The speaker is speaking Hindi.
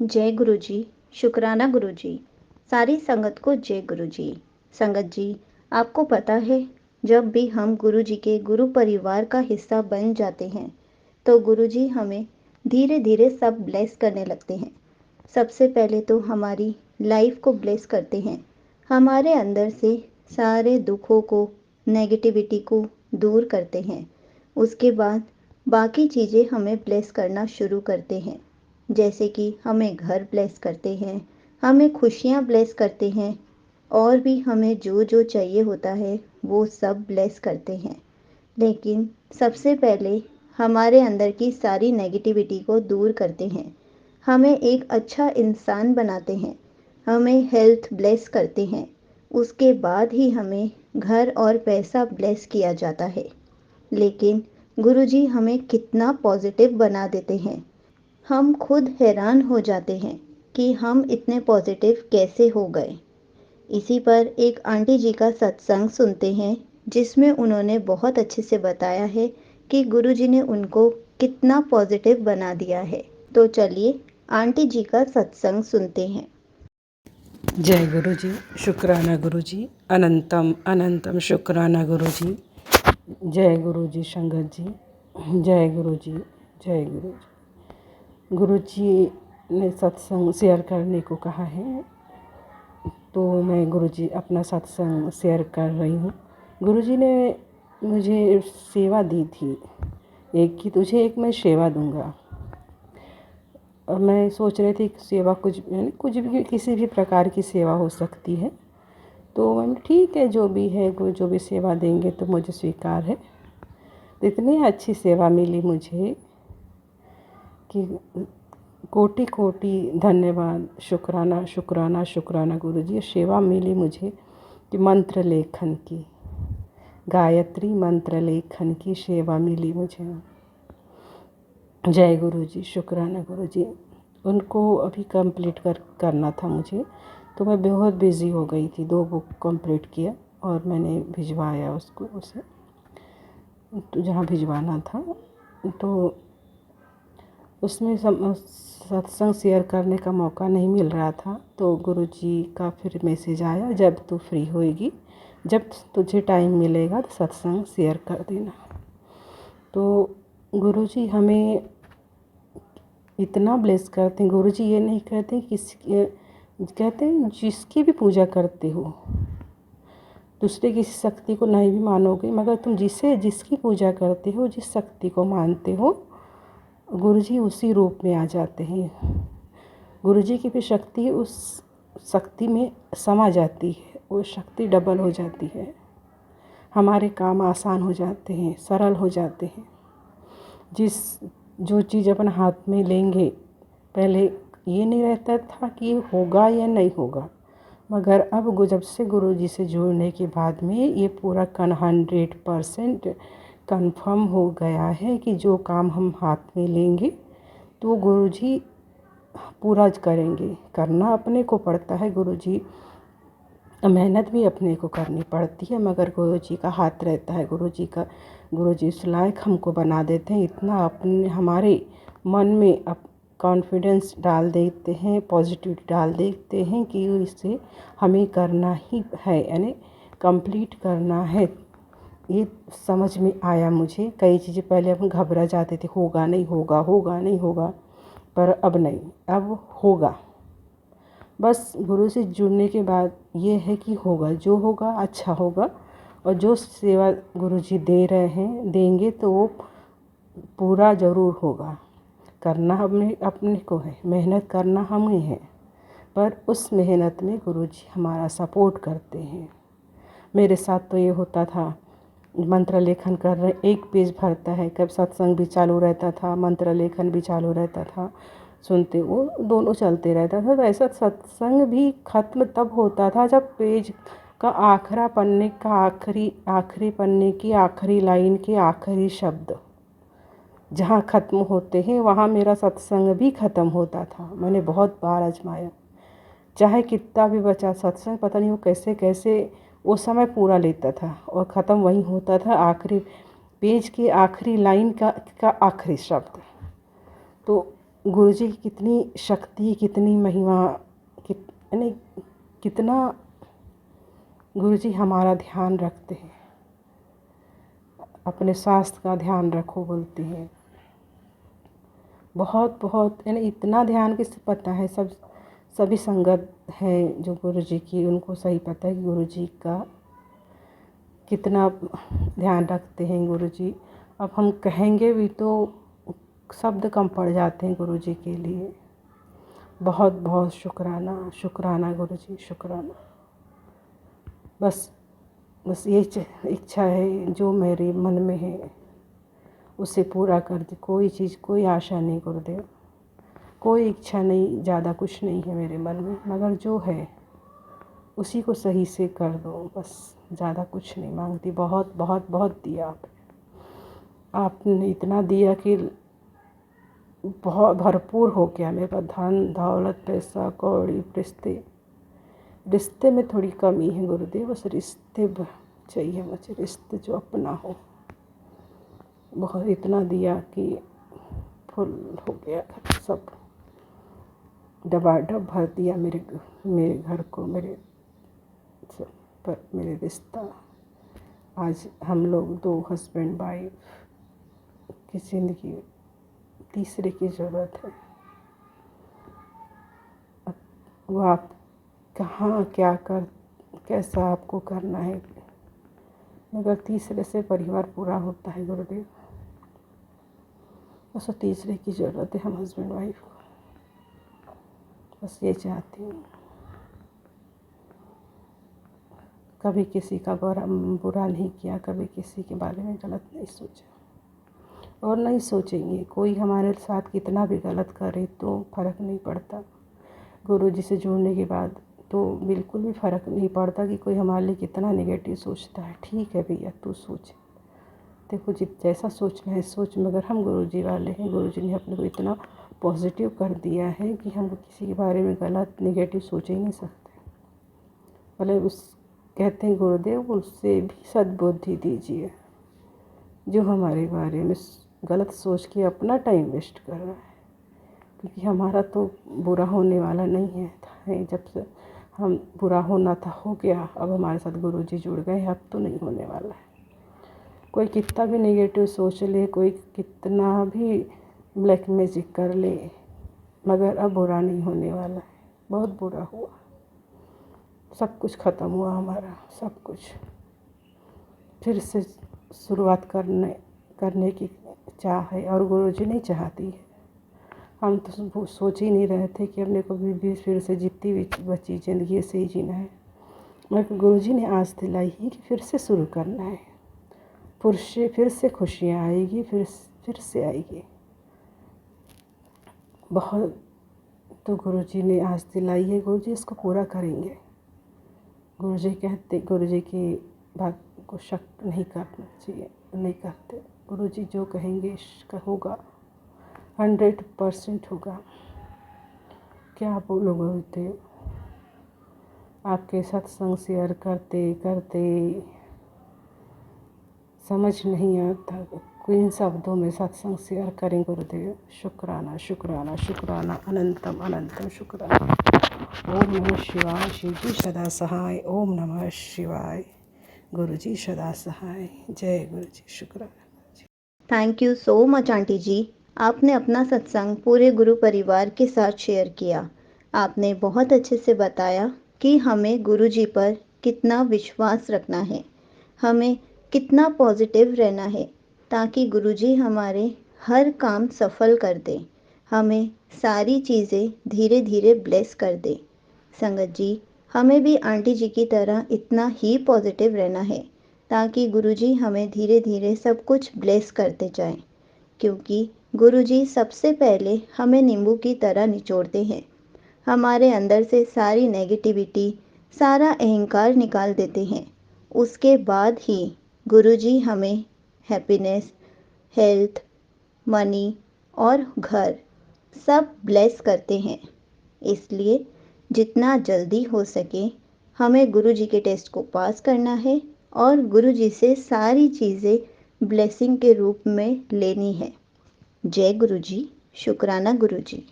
जय गुरु जी। शुक्राना गुरु जी। सारी संगत को जय गुरु जी। संगत जी, आपको पता है, जब भी हम गुरु जी के गुरु परिवार का हिस्सा बन जाते हैं तो गुरु जी हमें धीरे धीरे सब ब्लेस करने लगते हैं। सबसे पहले तो हमारी लाइफ को ब्लेस करते हैं, हमारे अंदर से सारे दुखों को, नेगेटिविटी को दूर करते हैं। उसके बाद बाकी चीज़ें हमें ब्लेस करना शुरू करते हैं, जैसे कि हमें घर ब्लेस करते हैं, हमें खुशियाँ ब्लेस करते हैं, और भी हमें जो जो चाहिए होता है वो सब ब्लेस करते हैं। लेकिन सबसे पहले हमारे अंदर की सारी नेगेटिविटी को दूर करते हैं, हमें एक अच्छा इंसान बनाते हैं, हमें हेल्थ ब्लेस करते हैं। उसके बाद ही हमें घर और पैसा ब्लेस किया जाता है। लेकिन गुरुजी हमें कितना पॉजिटिव बना देते हैं, हम खुद हैरान हो जाते हैं कि हम इतने पॉजिटिव कैसे हो गए। इसी पर एक आंटी जी का सत्संग सुनते हैं, जिसमें उन्होंने बहुत अच्छे से बताया है कि गुरुजी ने उनको कितना पॉजिटिव बना दिया है। तो चलिए आंटी जी का सत्संग सुनते हैं। जय गुरु जी। शुक्राना गुरु जी। अनंतम अनंतम शुक्राना गुरु जी। जय गुरु जी संगत जी। जय गुरु जी। जय गुरु जी। गुरु जी ने सत्संग शेयर करने को कहा है, तो मैं गुरु जी अपना सत्संग शेयर कर रही हूँ। गुरु जी ने मुझे सेवा दी थी एक की, तुझे एक मैं सेवा दूंगा। और मैं सोच रही थी सेवा कुछ भी, किसी भी प्रकार की सेवा हो सकती है। तो मैंने ठीक है, जो भी है गुरु जो भी सेवा देंगे तो मुझे स्वीकार है। तो इतनी अच्छी सेवा मिली मुझे कि कोटि कोटि धन्यवाद, शुक्राना शुक्राना शुक्राना गुरु जी। सेवा मिली मुझे कि मंत्र लेखन की, गायत्री मंत्र लेखन की सेवा मिली मुझे। जय गुरु जी। शुक्राना गुरु जी। उनको अभी कंप्लीट करना था मुझे, तो मैं बहुत बिज़ी हो गई थी। 2 बुक कंप्लीट किया और मैंने भिजवाया उसे तो जहाँ भिजवाना था। तो उसमें सत्संग शेयर करने का मौका नहीं मिल रहा था। तो गुरु जी का फिर मैसेज आया, जब तू फ्री होएगी, जब तुझे टाइम मिलेगा तो सत्संग शेयर कर देना। तो गुरु जी हमें इतना ब्लेस करते हैं। गुरु जी ये नहीं कहते कहते हैं जिसकी भी पूजा करते हो, दूसरे किसी शक्ति को नहीं भी मानोगे, मगर तुम जिसकी पूजा करते हो, जिस शक्ति को मानते हो, गुरु जी उसी रूप में आ जाते हैं। गुरु जी की भी शक्ति उस शक्ति में समा जाती है, वो शक्ति डबल हो जाती है। हमारे काम आसान हो जाते हैं, सरल हो जाते हैं। जो चीज़ अपन हाथ में लेंगे, पहले ये नहीं रहता था कि ये होगा या नहीं होगा, मगर अब जब से गुरु जी से जुड़ने के बाद में ये पूरा 100% कन्फर्म हो गया है कि जो काम हम हाथ में लेंगे तो वो गुरु जी पूरा करेंगे। करना अपने को पड़ता है, गुरु जी मेहनत भी अपने को करनी पड़ती है, मगर गुरु जी का हाथ रहता है। गुरु जी इस लायक हमको बना देते हैं, इतना अपने हमारे मन में कॉन्फिडेंस डाल देते हैं, पॉजिटिविटी डाल देते हैं कि इसे हमें करना ही है, यानी कंप्लीट करना है। ये समझ में आया मुझे। कई चीज़ें पहले हम घबरा जाते थे, होगा नहीं होगा, होगा नहीं होगा, पर अब नहीं, अब होगा। बस गुरु से जुड़ने के बाद ये है कि होगा, जो होगा अच्छा होगा। और जो सेवा गुरु जी दे रहे हैं, देंगे, तो वो पूरा ज़रूर होगा। करना हमें अपने को है, मेहनत करना हमें है, पर उस मेहनत में गुरु जी हमारा सपोर्ट करते हैं। मेरे साथ तो ये होता था, मंत्र लेखन कर रहे, एक पेज भरता है, कब सत्संग भी चालू रहता था, मंत्र लेखन भी चालू रहता था, सुनते वो दोनों चलते रहता था। तो ऐसा सत्संग भी ख़त्म तब होता था जब पेज का आखिरी पन्ने का आखिरी पन्ने की आखिरी लाइन के आखिरी शब्द जहाँ ख़त्म होते हैं, वहाँ मेरा सत्संग भी ख़त्म होता था। मैंने बहुत बार आजमाया, चाहे कितना भी बचा सत्संग, पता नहीं वो कैसे कैसे वो समय पूरा लेता था और ख़त्म वहीं होता था, आखिरी पेज की आखिरी लाइन का आखिरी शब्द। तो गुरुजी की कितनी शक्ति, कितनी महिमा, यानी कितना गुरुजी हमारा ध्यान रखते हैं। अपने स्वास्थ्य का ध्यान रखो बोलते हैं। बहुत बहुत यानी इतना ध्यान किसे पता है, सभी संगत है जो गुरुजी की, उनको सही पता है कि गुरुजी का कितना ध्यान रखते हैं गुरुजी। अब हम कहेंगे भी तो शब्द कम पड़ जाते हैं गुरुजी के लिए। बहुत बहुत शुक्राना, शुक्राना गुरुजी, शुक्राना। बस ये इच्छा है जो मेरे मन में है उसे पूरा कर दे। कोई चीज़, कोई आशा नहीं गुरुदेव, कोई इच्छा नहीं, ज़्यादा कुछ नहीं है मेरे मन में, मगर जो है उसी को सही से कर दो, बस ज़्यादा कुछ नहीं मांगती। बहुत बहुत बहुत दिया आपने इतना दिया कि बहुत भरपूर हो गया मेरे पास। धन दौलत, पैसा कौड़ी, रिश्ते में थोड़ी कमी है गुरुदेव, बस रिश्ते चाहिए मुझे, रिश्ते जो अपना हो। बहुत इतना दिया कि फुल हो गया, सब डबाडब भर दिया मेरे घर को, मेरे सब पर मेरे रिश्ता। आज हम लोग 2 हस्बैंड वाइफ की ज़िंदगी, तीसरे की ज़रूरत है। अब वो आप कहाँ क्या कैसा आपको करना है, मगर तीसरे से परिवार पूरा होता है गुरुदेव। बस तीसरे की ज़रूरत है हम हस्बैंड वाइफ को, बस ये चाहती हूँ। कभी किसी का बुरा नहीं किया, कभी किसी के बारे में गलत नहीं सोचा और नहीं सोचेंगे। कोई हमारे साथ कितना भी गलत करे तो फ़र्क नहीं पड़ता। गुरुजी से जुड़ने के बाद तो बिल्कुल भी फ़र्क नहीं पड़ता कि कोई हमारे लिए कितना नेगेटिव सोचता है। ठीक है भैया, तू सोच, देखो जैसा सोचना है सोच, मगर हम गुरुजी वाले हैं। गुरुजी ने अपने को इतना पॉजिटिव कर दिया है कि हम किसी के बारे में गलत नेगेटिव सोच ही नहीं सकते। भले कहते हैं गुरुदेव, उससे भी सद्बुद्धि दीजिए जो हमारे बारे में गलत सोच के अपना टाइम वेस्ट कर रहा है, क्योंकि हमारा तो बुरा होने वाला नहीं है। जब से हम बुरा होना था हो गया, अब हमारे साथ गुरुजी जुड़ गए, अब तो नहीं होने वाला है। कोई कितना भी नेगेटिव सोच ले, कोई कितना भी ब्लैक मैजिक कर ले, मगर अब बुरा नहीं होने वाला है। बहुत बुरा हुआ, सब कुछ ख़त्म हुआ हमारा, सब कुछ फिर से शुरुआत करने की चाह है, और गुरुजी नहीं चाहती है। हम तो सोच ही नहीं रहे थे कि अपने को भी फिर से जितनी भी बची ज़िंदगी से ही जीना है, मगर गुरुजी ने आस दिलाई है कि फिर से शुरू करना है। फिर से खुशियाँ आएगी, फिर से आएगी। बहुत तो गुरुजी ने आस दिलाई है, गुरुजी इसको पूरा करेंगे। गुरुजी की बात को शक नहीं करना चाहिए, नहीं करते। गुरुजी जो कहेंगे इसका होगा, 100% होगा। क्या बोलो गुरुदेव, आपके सत्संग शेयर करते करते समझ नहीं आता किन शब्दों में सत्संग शेयर करें गुरुदेव। शुक्राना, शुक्राना, शुक्राना, अनंतम अनंतम शुक्राना। ओम नमः शिवाय। शिवजी सदा सहाय। ओम नमः शिवाय। गुरुजी सदा सहाय। जय गुरुजी। शुक्राना। Thank you so much aunty ji, आपने अपना सत्संग पूरे गुरु परिवार के साथ शेयर किया। आपने बहुत अच्छे से बताया कि हमें गुरु जी पर कितना विश्वास रखना है, हमें कितना पॉजिटिव रहना है, ताकि गुरु जी हमारे हर काम सफल कर दें, हमें सारी चीज़ें धीरे धीरे ब्लेस कर दें। संगत जी, हमें भी आंटी जी की तरह इतना ही पॉजिटिव रहना है, ताकि गुरुजी हमें धीरे धीरे सब कुछ ब्लेस करते जाएं, क्योंकि गुरुजी सबसे पहले हमें नींबू की तरह निचोड़ते हैं, हमारे अंदर से सारी नेगेटिविटी, सारा अहंकार निकाल देते हैं। उसके बाद ही गुरुजी हमें हैप्पीनेस, हेल्थ, मनी और घर सब ब्लेस करते हैं। इसलिए जितना जल्दी हो सके हमें गुरुजी के टेस्ट को पास करना है और गुरुजी से सारी चीज़ें ब्लेसिंग के रूप में लेनी है। जय गुरुजी। शुक्राना गुरुजी।